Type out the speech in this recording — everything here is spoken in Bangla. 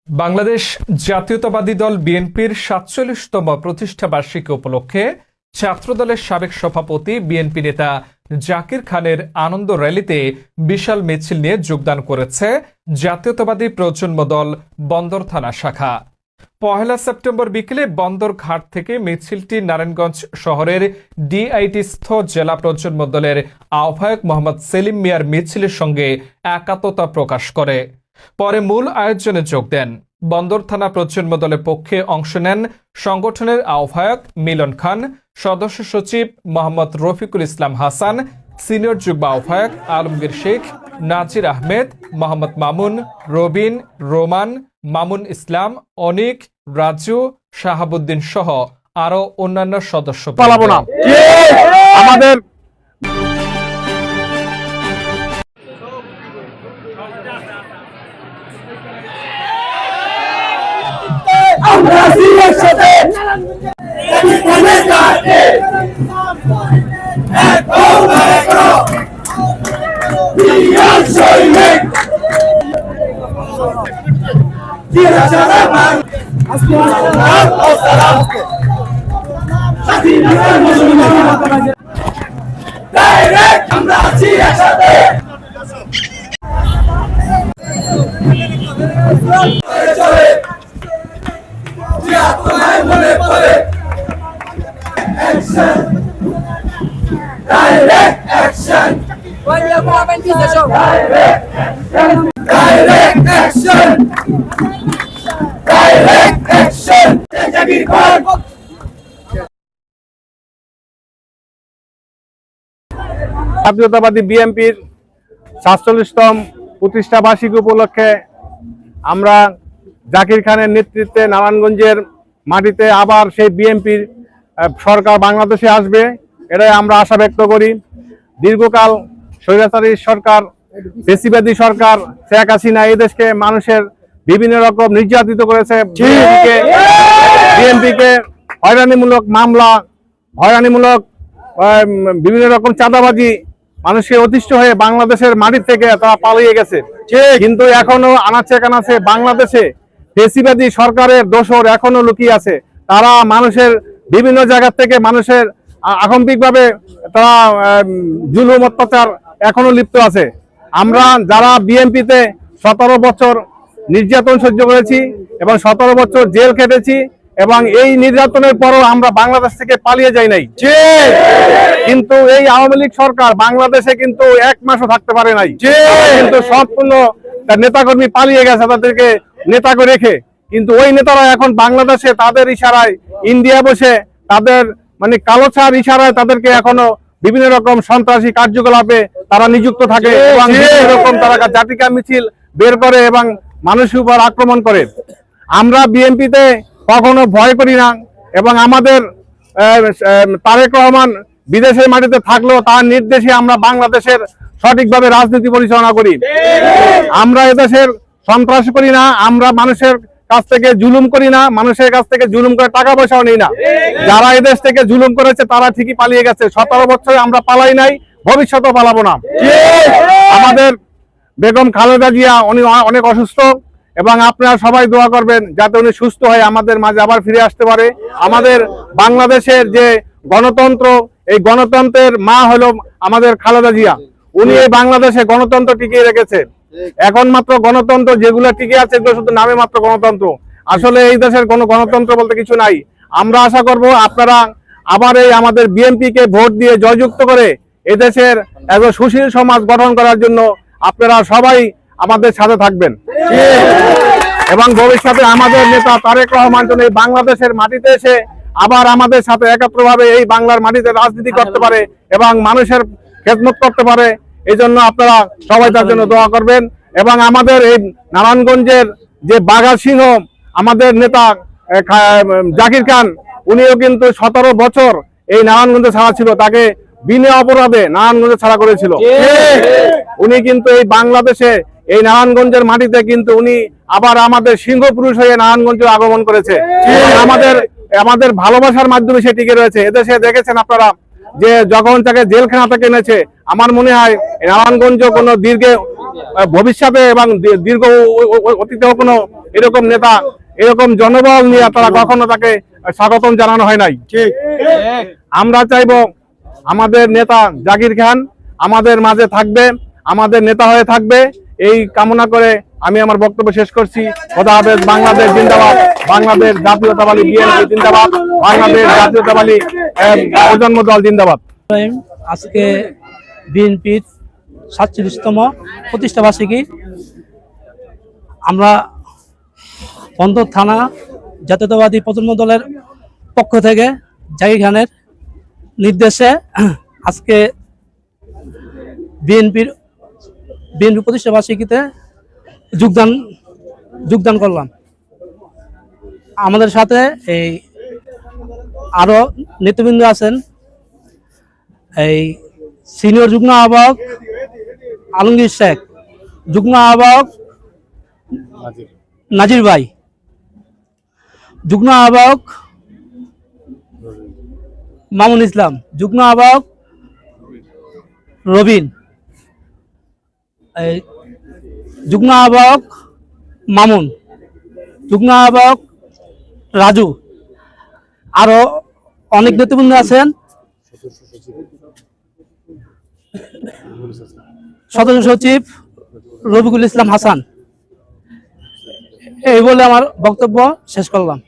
বাংলাদেশ জাতীয়তাবাদী দল বিএনপির ৪৭তম প্রতিষ্ঠা বার্ষিকী উপলক্ষে ছাত্রদলের সাবেক সভাপতি বিএনপি নেতা জাকির খানের আনন্দ র্যালিতে বিশাল মিছিল নিয়ে যোগদান করেছে জাতীয়তাবাদী প্রজন্ম দল বন্দর থানা শাখা। ১ সেপ্টেম্বর বিকেলে বন্দর ঘাট থেকে মিছিলটি নারায়ণগঞ্জ শহরের ডিআইটিস্থ জেলা প্রজন্ম দলের আহ্বায়ক মোহাম্মদ সেলিম মিয়ার মিছিলের সঙ্গে একাত্মতা প্রকাশ করে। পরে মূল আয়োজনে যোগ দেন। বন্দর থানা প্রজন্ম দলের পক্ষে অংশ নেন সংগঠনের আহ্বায়ক মিলন খান, সদস্য সচিব মোহাম্মদ রফিকুল ইসলাম হাসান, সিনিয়র যুগ্ম আহ্বায়ক আলমগীর শেখ, নাজির আহমেদ, মোহাম্মদ মামুন, রবিন, রোমান, মামুন ইসলাম, অনিক, রাজু, শাহাবুদ্দিন সহ আরো অন্যান্য সদস্য। আমাদের আমরা সিলের সাথে আমরা আছি একসাথে। মনে পড়ে action, direct action, direct action, direct action. Zakir Khan জাতীয়তাবাদী বিএনপির ৪৭তম প্রতিষ্ঠা বার্ষিকী উপলক্ষে আমরা জাকির খানের নেতৃত্বে নারায়ণগঞ্জের মাটিতে আবার সেই বিএনপির সরকার বাংলাদেশে আসবে, এটাই আমরা আশা ব্যক্ত করি। দীর্ঘকাল স্বৈরাচারী সরকার, ফ্যাসিবাদী সরকার শেখ হাসিনা এই দেশকে মানুষের বিভিন্ন রকম নির্যাতিত করেছে। বিএনপিকে হয়রানিমূলক মামলা, হয়রানিমূলক বিভিন্ন রকম চাঁদাবাজি, মানুষকে অতিষ্ঠ হয়ে বাংলাদেশের মাটি থেকে তারা পালিয়ে গেছে। কিন্তু এখনো আনাচে কানাচে বাংলাদেশে ফ্যাসিবাদী সরকারের দোসর এখনো লুকিয়ে আছে। তারা মানুষের বিভিন্ন জায়গা থেকে মানুষের আকম্পিকভাবে তারা জুলুম অত্যাচার এখনো লিপ্ত আছে। আমরা যারা বিএনপিতে ১৭ বছর নির্যাতন সহ্য করেছি এবং ১৭ বছর জেল খেটেছি এবং এই নির্যাতনের পরও আমরা বাংলাদেশ থেকে পালিয়ে যাই নাই। কিন্তু এই আওয়ামী লীগ সরকার বাংলাদেশে কিন্তু ১ মাসও থাকতে পারে নাই। কিন্তু সম্পূর্ণ নেতাকর্মী পালিয়ে গেছে তাদেরকে নেতাকে রেখে। কিন্তু ওই নেতারা এখন বাংলাদেশে তাদের ইশারায় ইন্ডিয়া বসে তাদের কালো ছাড় ইশারায় তাদেরকে এখনো বিভিন্ন রকম সন্ত্রাসী কার্যকলাপে তারা নিযুক্ত থাকে এবং বিভিন্ন রকম তারা জাতিকা মিছিল বের করে এবং মানুষের উপর আক্রমণ করে। আমরা বিএনপিতে কখনো ভয় করি না এবং আমাদের তারেক রহমান বিদেশের মাটিতে থাকলেও তার নির্দেশে আমরা বাংলাদেশের সঠিকভাবে রাজনীতি পরিচালনা করি। আমরা এদেশের সন্ত্রাস করি না, আমরা মানুষের কাছ থেকে জুলুম করি না, মানুষের কাছ থেকে জুলুম করে টাকা পয়সাও নেই না। যারা এদেশ থেকে জুলুম করেছে তারা ঠিকই পালিয়ে গেছে। ১৭ বছরে আমরা পালাই নাই, ভবিষ্যতেও পালাবো না। আমাদের বেগম খালেদা জিয়া উনি অনেক অসুস্থ এবং আপনারা সবাই দোয়া করবেন যাতে উনি সুস্থ হয়ে আমাদের মাঝে আবার ফিরে আসতে পারে। আমাদের বাংলাদেশের যে গণতন্ত্র, এই গণতন্ত্রের মা হলো আমাদের খালেদা জিয়া। উনি এই বাংলাদেশে গণতন্ত্র টিকিয়ে রেখেছে। এখন মাত্র গণতন্ত্র যেগুলো টিকে আছে এগুলো শুধু নামে মাত্র গণতন্ত্র, আসলে এই দেশের কোনো গণতন্ত্র বলতে কিছু নাই। আমরা আশা করব আপনারা আবার এই আমাদের বিএনপিকে ভোট দিয়ে জয়যুক্ত করে এদেশের একজন সুশীল সমাজ গঠন করার জন্য আপনারা সবাই আমাদের সাথে থাকবেন এবং ভবিষ্যতে আমাদের নেতা তারেক রহমান যেন এই বাংলাদেশের মাটিতে এসে আবার আমাদের সাথে একাত্রভাবে এই বাংলার মাটিতে রাজনীতি করতে পারে এবং মানুষের খেদমত করতে পারে। এই জন্য আপনারা সবাই তার জন্য দোয়া করবেন। এবং আমাদের এই নারায়ণগঞ্জের যে বাঘা সিংহ আমাদের নেতা জাকির খান, উনিও কিন্তু ১৭ বছর এই নারায়ণগঞ্জে ছাড়া ছিল, তাকে বিনা অপরাধে নারায়ণগঞ্জে ছাড়া করেছিল। উনি কিন্তু এই বাংলাদেশে এই নারায়ণগঞ্জের মাটিতে কিন্তু উনি আবার আমাদের সিংহ পুরুষ হয়ে নারায়ণগঞ্জে আগমন করেছে। আমাদের ভালোবাসার মাধ্যমে সে টিকে রয়েছে। এদেশে দেখেছেন আপনারা যে যখন তাকে জেলখানা থেকে এনেছে, আমার মনে হয় নারায়ণগঞ্জ কোনো ভবিষ্যতে এবং দীর্ঘ অতীতেও কোনো এরকম নেতা, এরকম জনবল নিয়ে তারা কখনো তাকে স্বাগতম জানানো হয় নাই। আমরা চাইবো আমাদের নেতা জাকির খান আমাদের মাঝে থাকবে, আমাদের নেতা হয়ে থাকবে, এই কামনা করে আমি আমার বক্তব্য শেষ করছি। খোদা হাফেজ। বাংলাদেশ জিন্দাবাদ, বাংলাদেশ জাতীয়তাবাদী বিএনপি জিন্দাবাদ, বাংলাদেশ জাতীয়তাবাদী প্রজন্ম দল জিন্দাবাদ। আজকে বিএনপির 47তম প্রতিষ্ঠা বার্ষিকী। আমরা বন্দর থানা জাতীয়তাবাদী প্রজন্ম দলের পক্ষ থেকে জাকির খানের নির্দেশে আজকে বিএনপি প্রতিষ্ঠা বার্ষিকীতে যোগদান করলাম। আমাদের সাথে এই আরো নেতৃবৃন্দ আছেন। এই সিনিয়র যুগ্ম আহ্বায়ক আলমগীর শেখ, যুগ্ম আহ্বায়ক নাজির ভাই, যুগ্ম আহ্বায়ক মামুন ইসলাম, যুগ্ম আহ্বায়ক রবিন, যুগ্ম আহ্বায়ক মামুন, যুগ্ম আহ্বায়ক রাজু, আরো অনেক নেতৃবৃন্দ আছেন। সদস্য সচিব রবিকুল ইসলাম হাসান। এই বলে আমার বক্তব্য শেষ করলাম।